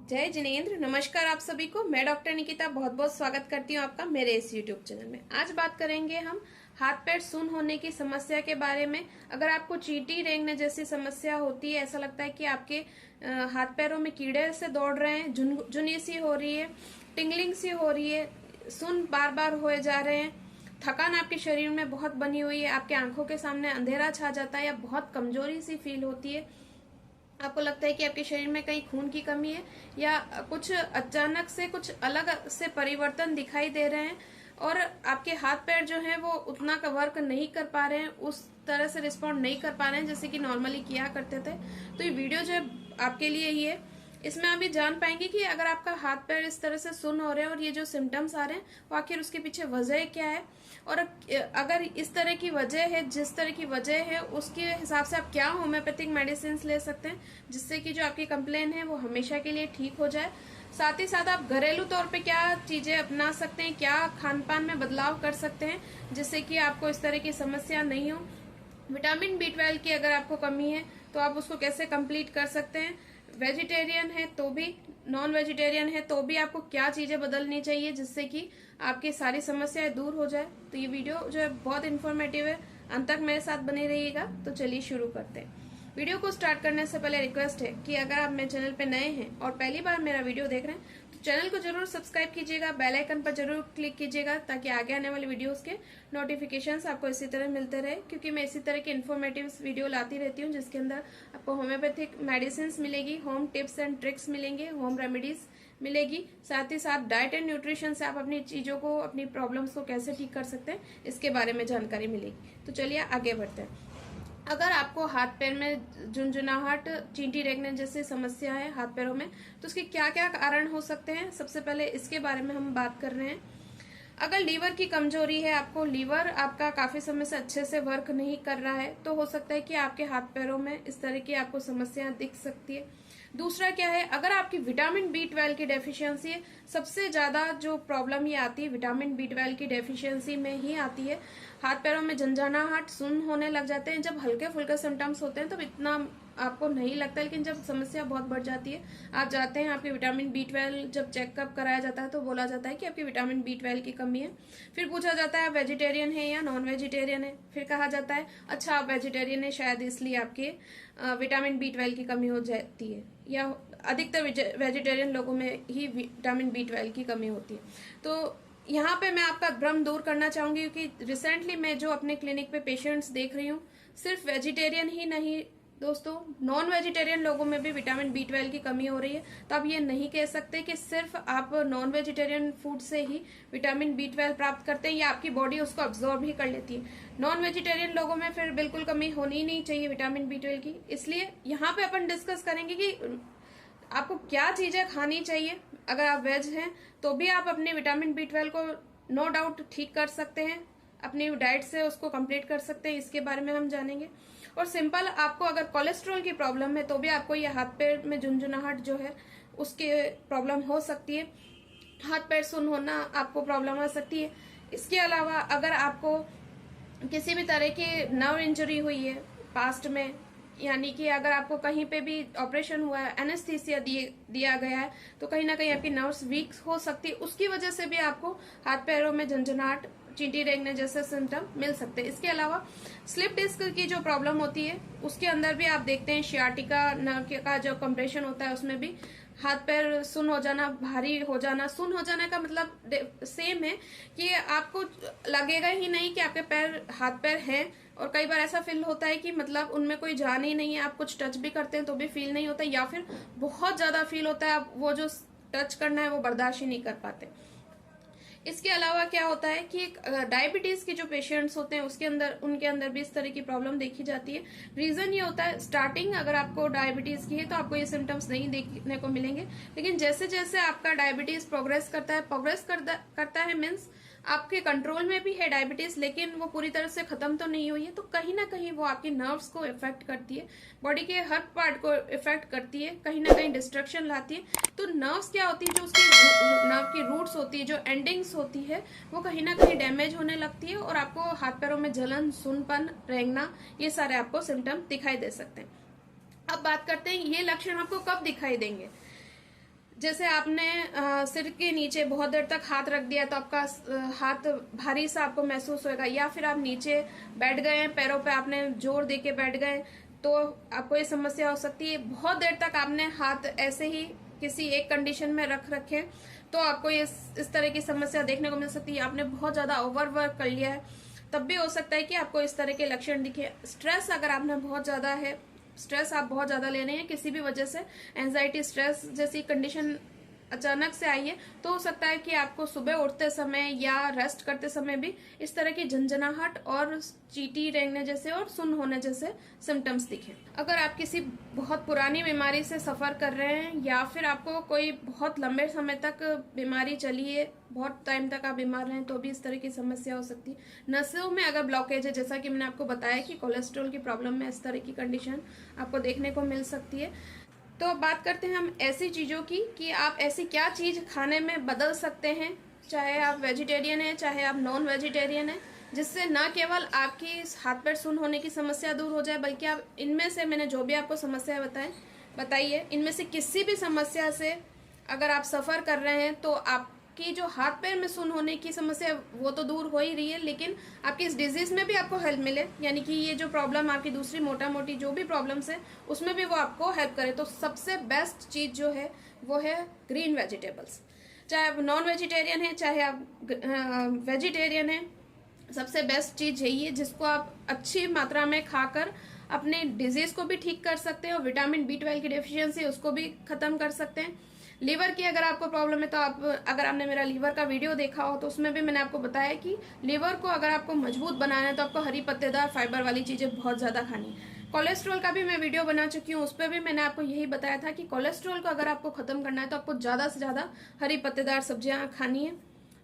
जय जिनेन्द्र। नमस्कार आप सभी को। मैं डॉक्टर निकिता बहुत बहुत स्वागत करती हूँ आपका मेरे इस यूट्यूब चैनल में। आज बात करेंगे हम हाथ पैर सुन्न होने की समस्या के बारे में। अगर आपको चींटी रेंगने जैसी समस्या होती है, ऐसा लगता है कि आपके हाथ पैरों में कीड़े से दौड़ रहे हैं, झुनझुनी सी हो रही है, टिंगलिंग सी हो रही है, सुन्न बार बार होए जा रहे हैं, थकान आपके शरीर में बहुत बनी हुई है, आपके आंखों के सामने अंधेरा छा जाता है या बहुत कमजोरी सी फील होती है, आपको लगता है कि आपके शरीर में कहीं खून की कमी है या कुछ अचानक से कुछ अलग से परिवर्तन दिखाई दे रहे हैं और आपके हाथ पैर जो हैं वो उतना का वर्क नहीं कर पा रहे हैं, उस तरह से रिस्पॉन्ड नहीं कर पा रहे हैं जैसे कि नॉर्मली किया करते थे। तो ये वीडियो जो है आपके लिए ही है। इसमें आप भी जान पाएंगे कि अगर आपका हाथ पैर इस तरह से सुन्न हो रहे हैं और ये जो सिम्टम्स आ रहे हैं वो आखिर उसके पीछे वजह क्या है, और अगर इस तरह की वजह है, जिस तरह की वजह है उसके हिसाब से आप क्या होम्योपैथिक मेडिसिन ले सकते हैं जिससे कि जो आपकी कंप्लेन है वो हमेशा के लिए ठीक हो जाए। साथ ही साथ आप घरेलू तौर पे क्या चीजें अपना सकते हैं, क्या खान पान में बदलाव कर सकते हैं जिससे कि आपको इस तरह की समस्या नहीं हो। विटामिन B12 की अगर आपको कमी है तो आप उसको कैसे कंप्लीट कर सकते हैं। वेजिटेरियन है तो भी, नॉन वेजिटेरियन है तो भी आपको क्या चीजें बदलनी चाहिए जिससे कि आपकी सारी समस्याएं दूर हो जाए। तो ये वीडियो जो है बहुत इन्फॉर्मेटिव है, अंत तक मेरे साथ बने रहिएगा। तो चलिए शुरू करते हैं। वीडियो को स्टार्ट करने से पहले रिक्वेस्ट है कि अगर आप मेरे चैनल पे नए हैं और पहली बार मेरा वीडियो देख रहे हैं तो चैनल को जरूर सब्सक्राइब कीजिएगा, बेल आइकन पर जरूर क्लिक कीजिएगा ताकि आगे आने वाले वीडियोस के नोटिफिकेशंस आपको इसी तरह मिलते रहे, क्योंकि मैं इसी तरह के इन्फॉर्मेटिव वीडियो लाती रहती हूँ जिसके अंदर आपको होम्योपैथिक मेडिसिन मिलेगी, होम टिप्स एंड ट्रिक्स मिलेंगे, होम रेमेडीज मिलेगी, साथ ही साथ डाइट एंड न्यूट्रिशन से आप अपनी चीजों को, अपनी प्रॉब्लम्स को कैसे ठीक कर सकते हैं इसके बारे में जानकारी मिलेगी। तो चलिए आगे बढ़ते हैं। अगर आपको हाथ पैर में झुनझुनाहट, चींटी रेंगने जैसी समस्या है हाथ पैरों में, तो उसके क्या क्या कारण हो सकते हैं, सबसे पहले इसके बारे में हम बात कर रहे हैं। अगर लीवर की कमजोरी है, आपको लीवर आपका काफी समय से अच्छे से वर्क नहीं कर रहा है, तो हो सकता है कि आपके हाथ पैरों में इस तरह की आपको समस्या दिख सकती है। दूसरा क्या है, अगर आपकी विटामिन B12 की डेफिशिएंसी है, सबसे ज्यादा जो प्रॉब्लम ये आती है विटामिन B12 की डेफिशिएंसी में ही आती है। हाथ पैरों में झंझनाहट, सुन्न होने लग जाते हैं। जब हल्के फुल्के सिम्टम्स होते हैं तब इतना आपको नहीं लगता, लेकिन जब समस्या बहुत बढ़ जाती है, आप जाते हैं, आपके विटामिन B12 जब चेकअप कराया जाता है तो बोला जाता है कि आपकी विटामिन B12 की कमी है। फिर पूछा जाता है आप वेजिटेरियन है या नॉन वेजिटेरियन है, फिर कहा जाता है अच्छा आप वेजिटेरियन है, शायद इसलिए आपके विटामिन B12 की कमी हो जाती है, या अधिकतर वेजिटेरियन लोगों में ही विटामिन B12 की कमी होती है। तो यहाँ पे मैं आपका भ्रम दूर करना चाहूंगी क्योंकि रिसेंटली मैं जो अपने क्लिनिक पे पेशेंट्स देख रही हूँ, सिर्फ वेजिटेरियन ही नहीं दोस्तों, नॉन वेजिटेरियन लोगों में भी विटामिन B12 की कमी हो रही है। तो आप ये नहीं कह सकते कि सिर्फ आप नॉन वेजिटेरियन फूड से ही विटामिन B12 प्राप्त करते हैं या आपकी बॉडी उसको अब्जॉर्ब ही कर लेती है। नॉन वेजिटेरियन लोगों में फिर बिल्कुल कमी होनी ही नहीं चाहिए विटामिन B12 की। इसलिए यहाँ पे अपन डिस्कस करेंगे कि आपको क्या चीजें खानी चाहिए। अगर आप वेज हैं तो भी आप अपने विटामिन B12 को नो डाउट ठीक कर सकते हैं, अपनी डाइट से उसको कंप्लीट कर सकते हैं, इसके बारे में हम जानेंगे। और सिंपल, आपको अगर कोलेस्ट्रॉल की प्रॉब्लम है तो भी आपको ये हाथ पैर में झुनझुनाहट जो है उसकी प्रॉब्लम हो सकती है, हाथ पैर सुन्न होना आपको प्रॉब्लम आ सकती है। इसके अलावा अगर आपको किसी भी तरह की नर्व इंजरी हुई है पास्ट में, यानी कि अगर आपको कहीं पे भी ऑपरेशन हुआ है, एनेस्थीसिया दिया गया है, तो कहीं ना कहीं आपकी नर्व्स वीक हो सकती है, उसकी वजह से भी आपको हाथ पैरों में झंझनाहट, चींटी रेंगने जैसे सिम्टम मिल सकते हैं। इसके अलावा स्लिप डिस्क की जो प्रॉब्लम होती है उसके अंदर भी आप देखते हैं शियाटिका नर्व का जो कंप्रेशन होता है उसमें भी हाथ पैर सुन्न हो जाना, भारी हो जाना। सुन्न हो जाने का मतलब सेम है कि आपको लगेगा ही नहीं कि आपके पैर हाथ पैर हैं, और कई बार ऐसा फील होता है कि मतलब उनमें कोई जान ही नहीं है, आप कुछ टच भी करते हैं तो भी फील नहीं होता, या फिर बहुत ज्यादा फील होता है, आप वो जो टच करना है वो बर्दाश्त ही नहीं कर पाते। इसके अलावा क्या होता है कि डायबिटीज के जो पेशेंट्स होते हैं उसके अंदर, उनके अंदर भी इस तरह की प्रॉब्लम देखी जाती है। रीजन ये होता है, स्टार्टिंग अगर आपको डायबिटीज की है तो आपको ये सिम्टम्स नहीं देखने को मिलेंगे, लेकिन जैसे जैसे आपका डायबिटीज प्रोग्रेस करता है मीन्स आपके कंट्रोल में भी है डायबिटीज, लेकिन वो पूरी तरह से खत्म तो नहीं हुई है, तो कहीं ना कहीं वो आपके नर्व्स को इफेक्ट करती है, बॉडी के हर पार्ट को इफेक्ट करती है, कहीं ना कहीं डिस्ट्रक्शन लाती है। तो नर्व्स क्या होती है, जो उसकी नर्व की रूट्स होती है, जो एंडिंग्स होती है, वो कहीं ना कहीं डैमेज होने लगती है और आपको हाथ पैरों में जलन, सुन्नपन, रेंगना, ये सारे आपको सिम्टम दिखाई दे सकते हैं। अब बात करते हैं ये लक्षण आपको कब दिखाई देंगे। जैसे आपने सिर के नीचे बहुत देर तक हाथ रख दिया तो आपका हाथ भारी सा आपको महसूस होगा, या फिर आप नीचे बैठ गए हैं, पैरों पे आपने जोर दे के बैठ गए तो आपको ये समस्या हो सकती है। बहुत देर तक आपने हाथ ऐसे ही किसी एक कंडीशन में रख रखे तो आपको इस तरह की समस्या देखने को मिल सकती है। आपने बहुत ज्यादा ओवरवर्क कर लिया है तब भी हो सकता है कि आपको इस तरह के लक्षण दिखे। स्ट्रेस अगर आपने बहुत ज्यादा है, स्ट्रेस आप बहुत ज्यादा ले रहे हैं किसी भी वजह से, एंजाइटी स्ट्रेस जैसी कंडीशन अचानक से आई है, तो हो सकता है कि आपको सुबह उठते समय या रेस्ट करते समय भी इस तरह की झंझनाहट और चींटी रेंगने जैसे और सुन्न होने जैसे सिम्टम्स दिखें। अगर आप किसी बहुत पुरानी बीमारी से सफर कर रहे हैं या फिर आपको कोई बहुत लंबे समय तक बीमारी चली है, बहुत टाइम तक आप बीमार रहे तो भी इस तरह की समस्या हो सकती है। नसों में अगर ब्लॉकेज है, जैसा कि मैंने आपको बताया कि कोलेस्ट्रॉल की प्रॉब्लम में इस तरह की कंडीशन आपको देखने को मिल सकती है। तो अब बात करते हैं हम ऐसी चीज़ों की कि आप ऐसी क्या चीज़ खाने में बदल सकते हैं, चाहे आप वेजिटेरियन हैं चाहे आप नॉन वेजिटेरियन हैं, जिससे न केवल आपकी हाथ पैर सुन्न होने की समस्या दूर हो जाए, बल्कि आप इनमें से मैंने जो भी आपको समस्या बताई है इनमें से किसी भी समस्या से अगर आप सफ़र कर रहे हैं तो आपकी जो हाथ पैर में सुन्न होने की समस्या वो तो दूर हो ही रही है, लेकिन आपकी इस डिजीज़ में भी आपको हेल्प मिले, यानी कि ये जो प्रॉब्लम आपकी दूसरी मोटा मोटी जो भी प्रॉब्लम्स है उसमें भी वो आपको हेल्प करे, तो सबसे बेस्ट चीज़ जो है वो है ग्रीन वेजिटेबल्स। चाहे आप नॉन वेजिटेरियन हैं चाहे आप वेजिटेरियन हैं, सबसे बेस्ट चीज़ यही है जिसको आप अच्छी मात्रा में खाकर अपने डिजीज़ को भी ठीक कर सकते हैं और विटामिन B12 की डेफिशिएंसी उसको भी ख़त्म कर सकते हैं। लीवर की अगर आपको प्रॉब्लम है तो आप अगर आपने मेरा लीवर का वीडियो देखा हो तो उसमें भी मैंने आपको बताया कि लीवर को अगर आपको मजबूत बनाना है तो आपको हरी पत्तेदार फाइबर वाली चीज़ें बहुत ज़्यादा खानी है। कोलेस्ट्रॉल का भी मैं वीडियो बना चुकी हूँ, उस पर भी मैंने आपको यही बताया था कि कोलेस्ट्रॉल को अगर आपको खत्म करना है तो आपको ज़्यादा से ज़्यादा हरी पत्तेदार सब्जियाँ खानी है।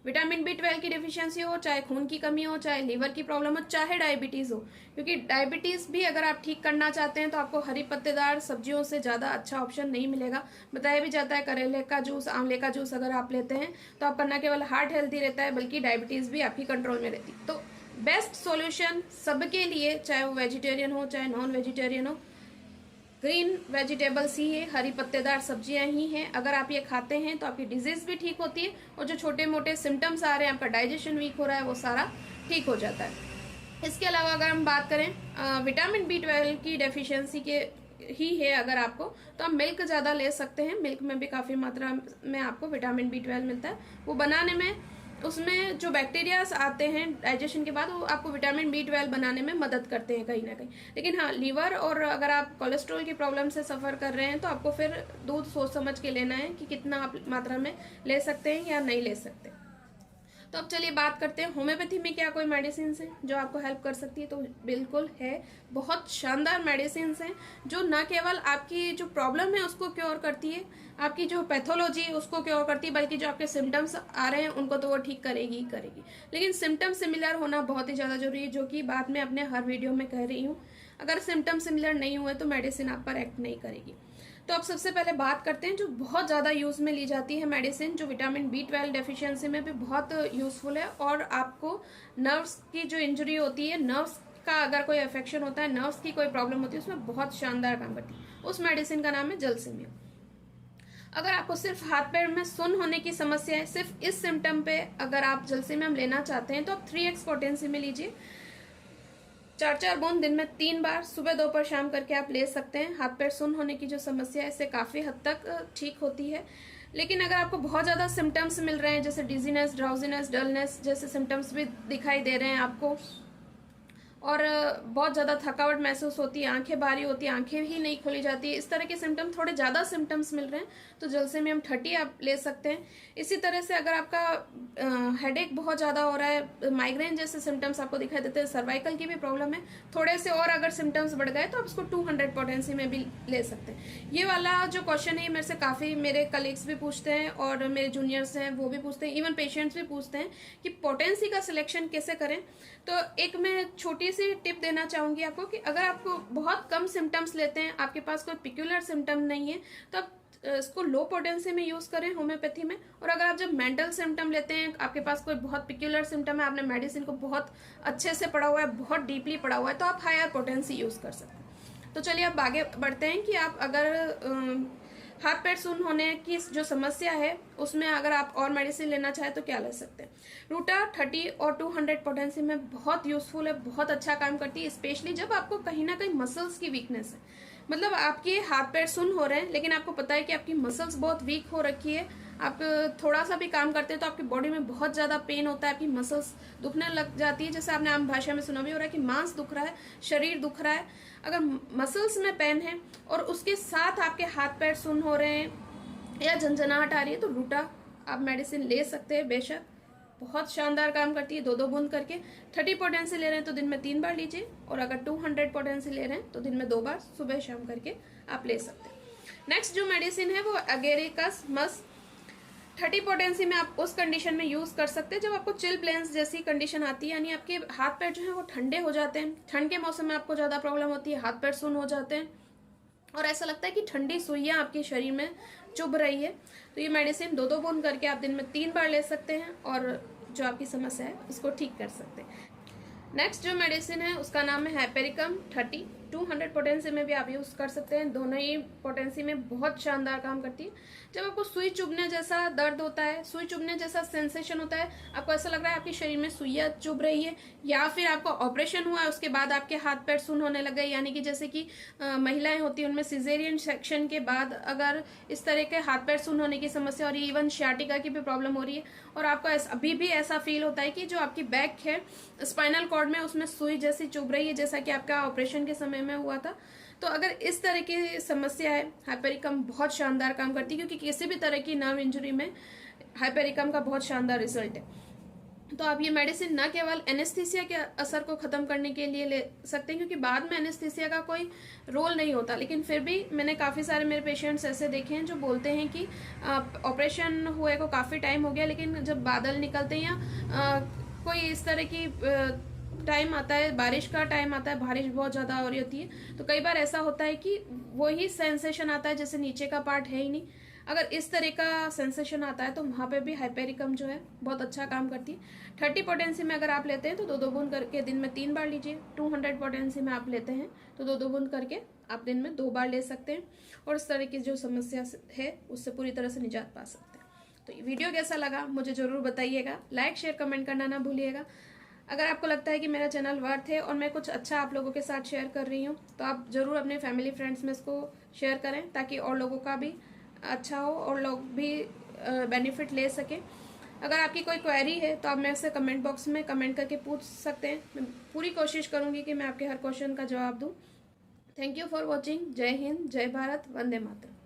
विटामिन B12 की डेफिशिएंसी हो, चाहे खून की कमी हो, चाहे लीवर की प्रॉब्लम हो, चाहे डायबिटीज़ हो, क्योंकि डायबिटीज़ भी अगर आप ठीक करना चाहते हैं तो आपको हरी पत्तेदार सब्जियों से ज़्यादा अच्छा ऑप्शन नहीं मिलेगा। बताया भी जाता है करेले का जूस, आंवले का जूस अगर आप लेते हैं तो आपका न केवल हार्ट हेल्दी रहता है बल्कि डायबिटीज़ भी आपकी कंट्रोल में रहती है। तो बेस्ट सोल्यूशन सबके लिए, चाहे वो वेजिटेरियन हो चाहे नॉन वेजिटेरियन हो, ग्रीन वेजिटेबल्स ही है, हरी पत्तेदार सब्जियां ही हैं। अगर आप ये खाते हैं तो आपकी डिजीज भी ठीक होती है और जो छोटे मोटे सिम्टम्स आ रहे हैं, आपका डाइजेशन वीक हो रहा है, वो सारा ठीक हो जाता है। इसके अलावा अगर हम बात करें विटामिन B12 की डेफिशिएंसी के ही है अगर आपको, तो आप मिल्क ज़्यादा ले सकते हैं। मिल्क में भी काफ़ी मात्रा में आपको विटामिन B12 मिलता है। वो बनाने में उसमें जो बैक्टीरियाज आते हैं डाइजेशन के बाद वो आपको विटामिन B12 बनाने में मदद करते हैं कहीं ना कहीं। लेकिन हाँ, लीवर और अगर आप कोलेस्ट्रॉल की प्रॉब्लम से सफ़र कर रहे हैं तो आपको फिर दूध सोच समझ के लेना है कि कितना आप मात्रा में ले सकते हैं या नहीं ले सकते। तो अब चलिए बात करते हैं होम्योपैथी में क्या कोई मेडिसिन है जो आपको हेल्प कर सकती है। तो बिल्कुल है, बहुत शानदार मेडिसिन हैं जो न केवल आपकी जो प्रॉब्लम है उसको क्योर करती है, आपकी जो पैथोलॉजी है उसको क्योर करती है, बल्कि जो आपके सिम्टम्स आ रहे हैं उनको तो वो ठीक करेगी ही करेगी। लेकिन सिम्टम्स सिमिलर होना बहुत ही ज़्यादा जरूरी है, जो कि बाद में अपने हर वीडियो में कह रही हूँ। अगर सिम्टम्स सिमिलर नहीं हुए तो मेडिसिन आप पर एक्ट नहीं करेगी। तो अब सबसे पहले बात करते हैं जो बहुत ज़्यादा यूज़ में ली जाती है मेडिसिन, जो विटामिन B12 डेफिशिएंसी में भी बहुत यूज़फुल है और आपको नर्व्स की जो इंजरी होती है, नर्व्स का अगर कोई अफेक्शन होता है, नर्व्स की कोई प्रॉब्लम होती है, उसमें बहुत शानदार काम करती है। उस मेडिसिन का नाम है जलसीमियम। अगर आपको सिर्फ हाथ पैर में सुन्न होने की समस्या है, सिर्फ इस सिम्टम पे अगर आप जलसीमियम लेना चाहते हैं तो आप 3x पोटेंसी में लीजिए। 4-4 बूंद दिन में 3 बार सुबह दोपहर शाम करके आप ले सकते हैं। हाथ पैर सुन्न होने की जो समस्या है इससे काफ़ी हद तक ठीक होती है। लेकिन अगर आपको बहुत ज़्यादा सिम्टम्स मिल रहे हैं, जैसे डिजीनेस, ड्राउजीनेस, डलनेस जैसे सिम्टम्स भी दिखाई दे रहे हैं आपको, और बहुत ज़्यादा थकावट महसूस होती है, आंखें भारी होती है, आंखें ही नहीं खोली जाती, इस तरह के सिम्टम, थोड़े ज़्यादा सिम्टम्स मिल रहे हैं तो जलसीमियम 30 आप ले सकते हैं। इसी तरह से अगर आपका हेडेक बहुत ज़्यादा हो रहा है, माइग्रेन जैसे सिम्टम्स आपको दिखाई देते हैं, सर्वाइकल की भी प्रॉब्लम है, थोड़े से और अगर सिम्टम्स बढ़ गए तो आप इसको 200 पोटेंसी में भी ले सकते हैं। ये वाला जो क्वेश्चन है मेरे से काफ़ी मेरे कलीग्स भी पूछते हैं और मेरे जूनियर्स हैं वो भी पूछते हैं, इवन पेशेंट्स भी पूछते हैं कि पोटेंसी का सिलेक्शन कैसे करें। तो एक मैं छोटी सी टिप देना चाहूंगी आपको कि अगर आपको बहुत कम सिम्टम्स लेते हैं, आपके पास कोई पिक्यूलर सिम्टम नहीं है, तो आप इसको लो पोटेंसी में यूज करें होम्योपैथी में। और अगर आप जब मेंटल सिम्टम लेते हैं, आपके पास कोई बहुत पिक्यूलर सिम्टम है, आपने मेडिसिन को बहुत अच्छे से पढ़ा हुआ है, बहुत डीपली पढ़ा हुआ है, तो आप हायर पोटेंसी यूज कर सकते हैं। तो चलिए अब आगे बढ़ते हैं कि आप अगर हाथ पैर सुन्न होने की जो समस्या है उसमें अगर आप और मेडिसिन लेना चाहे तो क्या ले सकते हैं। रूटा 30 और 200 पोटेंसी में बहुत यूजफुल है, बहुत अच्छा काम करती है, स्पेशली जब आपको कहीं ना कहीं मसल्स की वीकनेस है। मतलब आपके हाथ पैर सुन्न हो रहे हैं लेकिन आपको पता है कि आपकी मसल्स बहुत वीक हो रखी है, आप थोड़ा सा भी काम करते हैं तो आपकी बॉडी में बहुत ज्यादा पेन होता है, आपकी मसल्स दुखने लग जाती है। जैसे आपने आम भाषा में सुना भी हो रहा है कि मांस दुख रहा है, शरीर दुख रहा है। अगर मसल्स में पेन है और उसके साथ आपके हाथ पैर सुन्न हो रहे हैं या झंझनाहट आ रही है तो रूटा आप मेडिसिन ले सकते हैं बेशक, बहुत शानदार काम करती है। 2-2 बूंद करके 30 पोटेंसी ले रहे हैं तो दिन में 3 बार लीजिए, और अगर 200 पोटेंसी ले रहे हैं तो दिन में 2 बार सुबह शाम करके आप ले सकते हैं। नेक्स्ट जो मेडिसिन है वो एगेरिकस मस 30 पोटेंसी में आप उस कंडीशन में यूज कर सकते हैं जब आपको चिल ब्लेंस जैसी कंडीशन आती है, यानी आपके हाथ पैर जो है वो ठंडे हो जाते हैं। ठंड के मौसम में आपको ज्यादा प्रॉब्लम होती है, हाथ पैर सुन्न हो जाते हैं और ऐसा लगता है कि ठंडी सुइयां आपके शरीर में चुभ रही है, तो ये मेडिसिन 2-2 बूंद करके आप दिन में 3 बार ले सकते हैं और जो आपकी समस्या है उसको ठीक कर सकते हैं। नेक्स्ट जो मेडिसिन है उसका नाम है हाइपेरिकम 30, 200 पोटेंसी में भी आप यूज कर सकते हैं। दोनों ही पोटेंसी में बहुत शानदार काम करती है। जब आपको सुई चुभने जैसा दर्द होता है, सुई चुभने जैसा सेंसेशन होता है, आपको ऐसा लग रहा है आपके शरीर में सुइयां चुभ रही है, या फिर आपको ऑपरेशन हुआ है उसके बाद आपके हाथ पैर सुन्न होने लग गए, यानी कि जैसे कि महिलाएं होती है उनमें सिजेरियन सेक्शन के बाद अगर इस तरह के हाथ पैर सुन्न होने की समस्या और इवन शियाटिका की भी प्रॉब्लम हो रही है और आपको अभी भी ऐसा फील होता है कि जो आपकी बैक है स्पाइनल कॉर्ड में उसमें सुई जैसी चुभ रही है जैसा कि आपका ऑपरेशन के समय में हुआ था, तो अगर इस तरह की समस्या है हाइपेरिकम बहुत शानदार काम करती है, क्योंकि किसी भी तरह की नर्व इंजरी में हाइपेरिकम का बहुत शानदार रिजल्ट है। तो आप ये मेडिसिन न केवल एनेस्थीसिया के असर को खत्म करने के लिए ले सकते हैं, क्योंकि बाद में एनेस्थीसिया का कोई रोल नहीं होता, लेकिन फिर भी मैंने काफ़ी सारे मेरे पेशेंट्स ऐसे देखे हैं जो बोलते हैं कि ऑपरेशन हुए को काफ़ी टाइम हो गया, लेकिन जब बादल निकलते हैं या कोई इस तरह की टाइम आता है, बारिश का टाइम आता है, बारिश बहुत ज़्यादा हो रही होती है, तो कई बार ऐसा होता है कि वही सेंसेशन आता है जैसे नीचे का पार्ट है ही नहीं। अगर इस तरह का सेंसेशन आता है तो वहाँ पे भी हाइपेरिकम जो है बहुत अच्छा काम करती है। 30 पोटेंसी में अगर आप लेते हैं तो 2-2 बूंद करके दिन में 3 बार लीजिए। 200 पोटेंसी में आप लेते हैं तो 2-2 बूंद करके आप दिन में 2 बार ले सकते हैं और इस तरह की जो समस्या है उससे पूरी तरह से निजात पा सकते हैं। तो ये वीडियो कैसा लगा मुझे ज़रूर बताइएगा, लाइक शेयर कमेंट करना ना भूलिएगा। अगर आपको लगता है कि मेरा चैनल वर्थ है और मैं कुछ अच्छा आप लोगों के साथ शेयर कर रही हूँ तो आप ज़रूर अपने फैमिली फ्रेंड्स में इसको शेयर करें, ताकि और लोगों का भी अच्छा हो और लोग भी बेनिफिट ले सकें। अगर आपकी कोई क्वेरी है तो आप मेरे से कमेंट बॉक्स में कमेंट करके पूछ सकते हैं। मैं पूरी कोशिश करूँगी कि मैं आपके हर क्वेश्चन का जवाब दूँ। Thank you for watching. जय हिंद, जय भारत, वंदे मातरम।